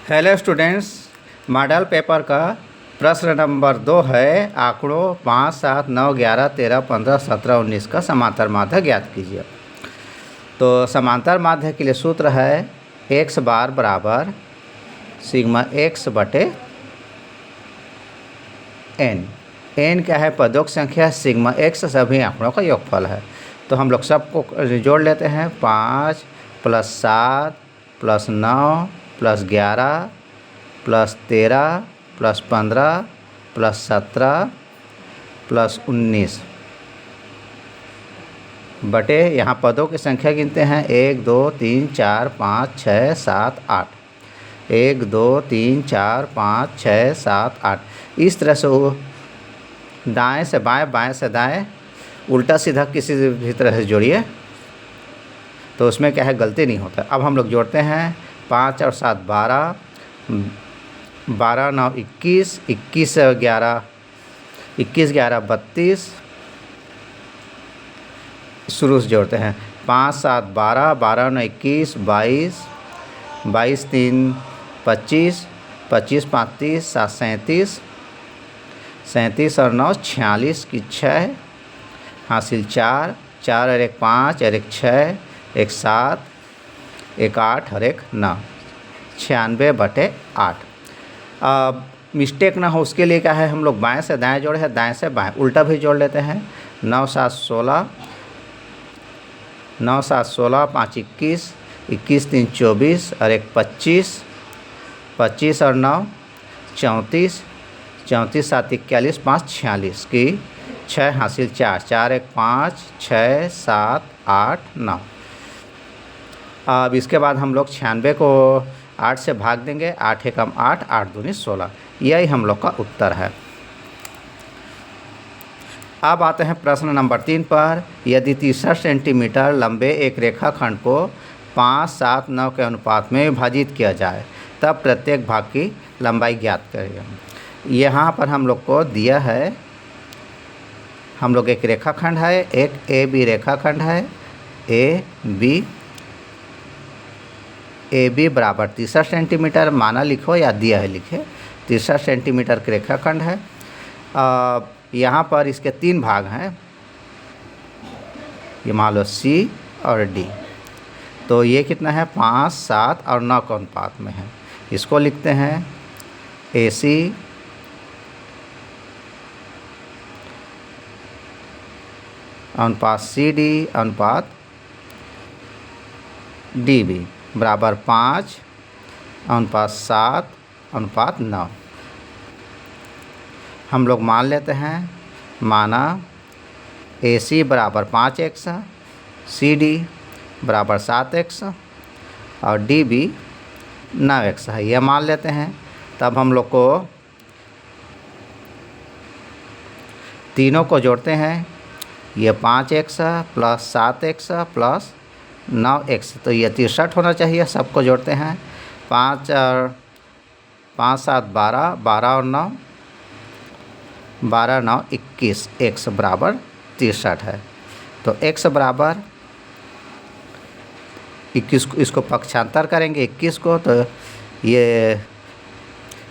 Hello students, model paper का प्रश्न number 2 है। आंकड़ों 5, 7, 9, 11, 13, 15, 17, 19 का समांतर माध्य ज्ञात कीजिए। तो समांतर माध्य के लिए सूत्र है x बार बराबर सिग्मा x बटे n। n क्या है? पदों की संख्या। सिग्मा x सभी आंकड़ों का योगफल है। तो हम लोग सबको जोड़ लेते हैं। 5 + 7 + 9 + 11 + 13 + 15 + 17 + 19 बटे, यहाँ पदों की संख्या गिनते हैं। 1 2 3 4 5 6 7 8। 1 2 3 4 5 6 7 8। इस तरह से वो दाएं से बाएं, बाएं से दाएं, उल्टा सीधा किसी भी तरह से जोड़िए तो उसमें क्या है, गलती नहीं होता। अब हम लोग जोड़ते हैं। 5 और 7 12, 12 9 21, 21 11, 21 11 32। शुरू से जोड़ते हैं। 5 7 12, 12 9 21, 22, 22 3 25, 25 5 30, 7 37, 37 और 9 46 की 6 हासिल 4, 4 और 1 5 और 1 6, 1 7, 1 8 और 1 9, 96 बटे 8। अब मिस्टेक ना हो उसके लिए क्या है, हम लोग बाएं से दाएं जोड़े हैं, दाएं से बाएं उल्टा भी जोड़ लेते हैं। 9 7 16, 9 7 16, 5 21, 21 3 24 और 1 25, 25 और 9 34, 34 7 41, 5 46 की 6 हासिल 4, 4 1 5, 6 7 8 9। अब इसके बाद हम लोग 96 को 8 से भाग देंगे। 8 एकम 8, 8 दूनी 16। यही हम लोग का उत्तर है। अब आते हैं प्रश्न नंबर 3 पर। यदि 63 सेंटीमीटर लंबे एक रेखाखंड को 5 7 9 के अनुपात में विभाजित किया जाए तब प्रत्येक भाग की लंबाई ज्ञात करिए। यहाँ पर हम लोग को दिया है, हम लोग एक रेखाखंड है, एक AB रेखाखंड है। AB बराबर 63 सेंटीमीटर माना लिखो या दिया है लिखे। 63 सेंटीमीटर का रेखाखंड है। यहाँ पर इसके 3 भाग हैं, ये मान लो C और D। तो ये कितना है? 5 7 और 9 के अनुपात में है। इसको लिखते हैं AC अनुपात CD अनुपात DB बराबर 5 अनुपात 7 अनुपात 9। हम लोग मान लेते हैं, माना AC बराबर 5x, CD बराबर 7x और DB 9x है, यह मान लेते हैं। तब हम लोग को तीनों को जोड़ते हैं। ये 5x + 7x + 9x, तो ये 63 होना चाहिए। सबको जोड़ते हैं। 5 और 5 7 12, 12 और 9 12 9 21, x बराबर 63 है। तो x बराबर 21 को, इसको पक्षांतर करेंगे 21 को, तो ये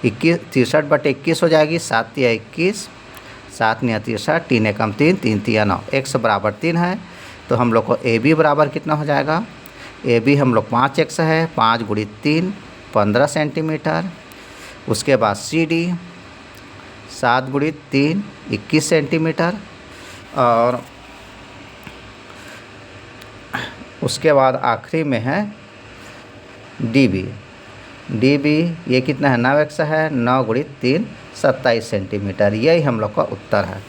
21 63 बटे 21 हो जाएगी। 7 या 21, 7 या 63, 3 एकम 3, 3 3 9, x बराबर 3 है। तो हम लोग को AB बराबर कितना हो जाएगा? AB हम लोग 5x है, 5 × 3 15 सेंटीमीटर। उसके बाद CD 7 × 3 21 सेंटीमीटर। और उसके बाद आखिरी में है DB। DB ये कितना है? 9x है, 9 × 3 27 सेंटीमीटर। यही हम लोग का उत्तर है।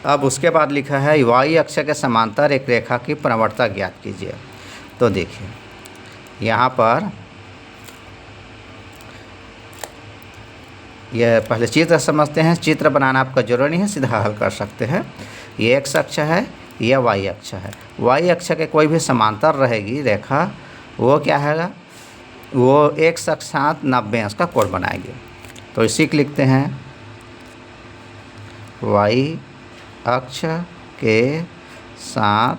अब उसके बाद लिखा है y अक्ष के समांतर एक रेखा की प्रवणता ज्ञात कीजिए। तो देखिए यहाँ पर यह पहले चित्र समझते हैं। चित्र बनाना आपका जरूरी नहीं है, सीधा हल कर सकते हैं। ये x अक्ष है, यह y अक्ष है। y अक्ष के कोई भी समांतर रहेगी रेखा, वो क्या है? वो x अक्ष साथ 90 अंश का कोण बनाएगी। तो इसी को लिखते हैं y अक्ष के साथ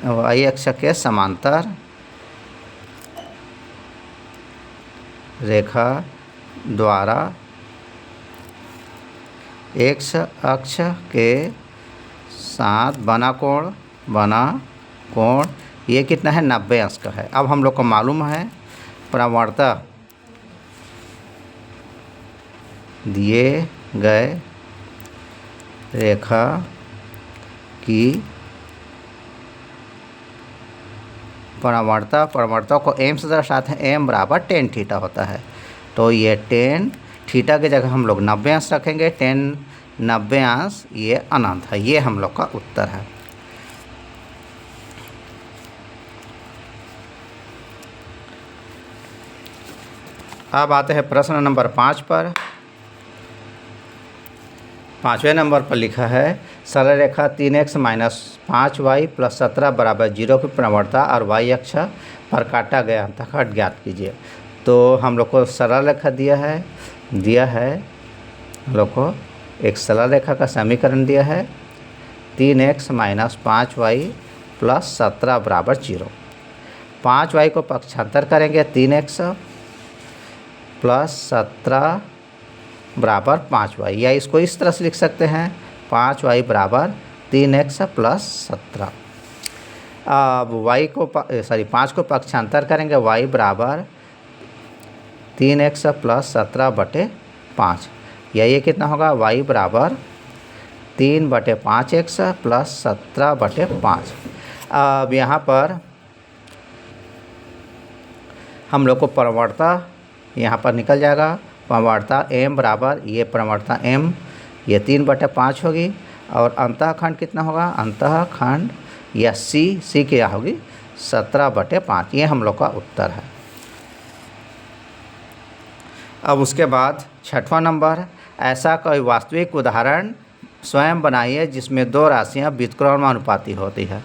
y अक्ष के समांतर रेखा द्वारा x अक्ष के साथ बना कोण ये कितना है 90 अंश का है। अब हम लोग को मालूम है प्रवणता दिए गए रेखा की प्रवणता को m से दर्शाते हैं। m बराबर टेन थीटा होता है। तो ये टेन थीटा की जगह हम लोग 90 अंश रखेंगे। टेन 90 अंश ये अनंत है। ये हम लोग का उत्तर है। अब आते हैं प्रश्न नंबर 5 पर। 5वें नंबर पर लिखा है सरल रेखा 3x - 5y + 17 = 0 की प्रवणता और y अक्ष पर काटा गया अंतःखंड ज्ञात कीजिए। तो हम लोग को सरल रेखा दिया है हम लोग को एक सरल रेखा का समीकरण दिया है 3x - 5y + 17 = 0। 5y को पक्षांतर करेंगे 3x + 17 बराबर 5y, या इसको इस तरह से लिख सकते हैं 5y बराबर 3x + 17। अब y को 5 को पक्षांतर करेंगे y बराबर 3x + 17/5, या ये कितना होगा y बराबर 3/5x + 17/5। अब यहाँ पर हम लोग को प्रवणता यहाँ पर निकल जाएगा। प्रवणता m बराबर ये प्रवणता m ये 3/5 होगी और अंतःखंड कितना होगा अंतःखंड या c क्या होगी 17/5। ये हम लोग का उत्तर है। अब उसके बाद 6वां नंबर ऐसा कोई वास्तविक उदाहरण स्वयं बनाइए जिसमें दो राशियां व्युत्क्रमानुपाती होती है।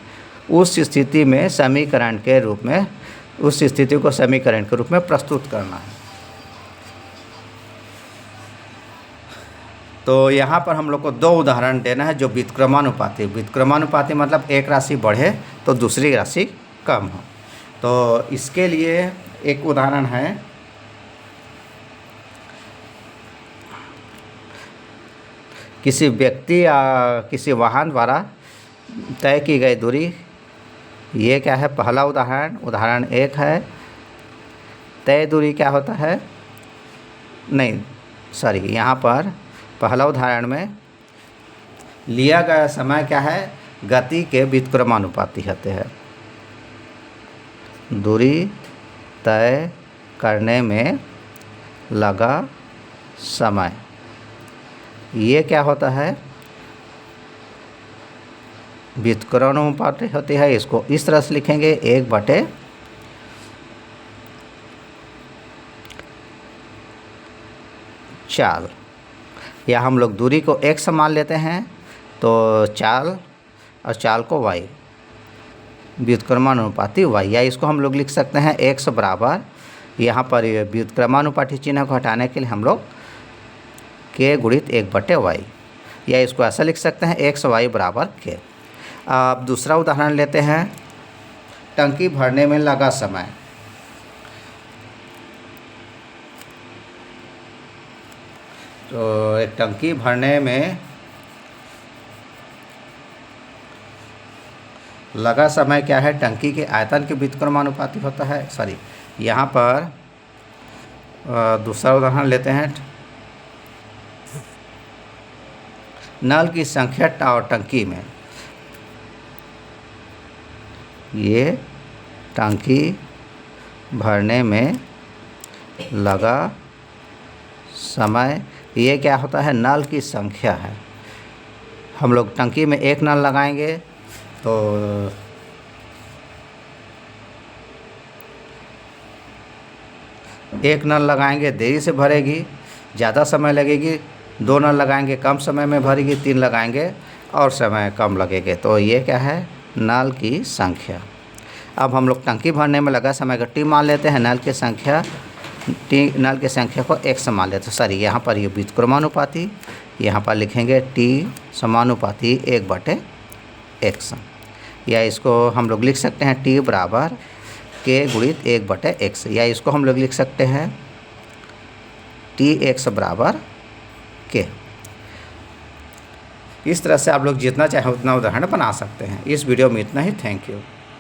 उस स्थिति को समीकरण के रूप में प्रस्तुत करना है। तो यहाँ पर हम लोग को दो उदाहरण देना है जो व्युत्क्रमानुपाती मतलब एक राशि बढ़े तो दूसरी राशि कम हो। तो इसके लिए एक उदाहरण है किसी व्यक्ति या किसी वाहन द्वारा तय की गई दूरी। ये क्या है पहला उदाहरण 1 है। तय दूरी क्या होता है यहाँ पर पहला उदाहरण में लिया गया समय क्या है गति के व्युत्क्रमानुपाती होते हैं। दूरी तय करने में लगा समय ये क्या होता है व्युत्क्रमानुपाती होती है। इसको इस तरह से लिखेंगे 1/4, या हम लोग दूरी को x मान लेते हैं तो चाल को y व्युत्क्रमानुपाती y, या इसको हम लोग लिख सकते हैं x बराबर यहाँ पर व्युत्क्रमानुपाती चिन्ह को हटाने के लिए हम लोग k × 1/y, या इसको ऐसा लिख सकते हैं xy बराबर k। अब दूसरा उदाहरण लेते हैं टंकी भरने में लगा समय। तो एक टंकी भरने में लगा समय क्या है टंकी के आयतन के व्युत्क्रमानुपाती होता है। यहाँ पर दूसरा उदाहरण लेते हैं नल की संख्या टंकी में। ये टंकी भरने में लगा समय ये क्या होता है नल की संख्या है। हम लोग टंकी में एक नल लगाएंगे तो एक नल लगाएंगे देरी से भरेगी ज़्यादा समय लगेगी, 2 नल लगाएंगे कम समय में भरेगी, 3 लगाएंगे और समय कम लगेगा। तो ये क्या है नल की संख्या। अब हम लोग टंकी भरने में लगा समय का t मान लेते हैं, नल की संख्या को x मान लेते हैं। यहाँ पर ये व्युत्क्रमानुपाती, यहाँ पर लिखेंगे t समानुपाती 1/x। या इसको हम लोग लिख सकते हैं t बराबर k गुणित 1/x, या इसको हम लोग लिख सकते हैं tx बराबर k। इस तरह से आप लोग जितना चाहे उतना उदाहरण बना सकते हैं। इस वीडियो में इतना ही। Thank you.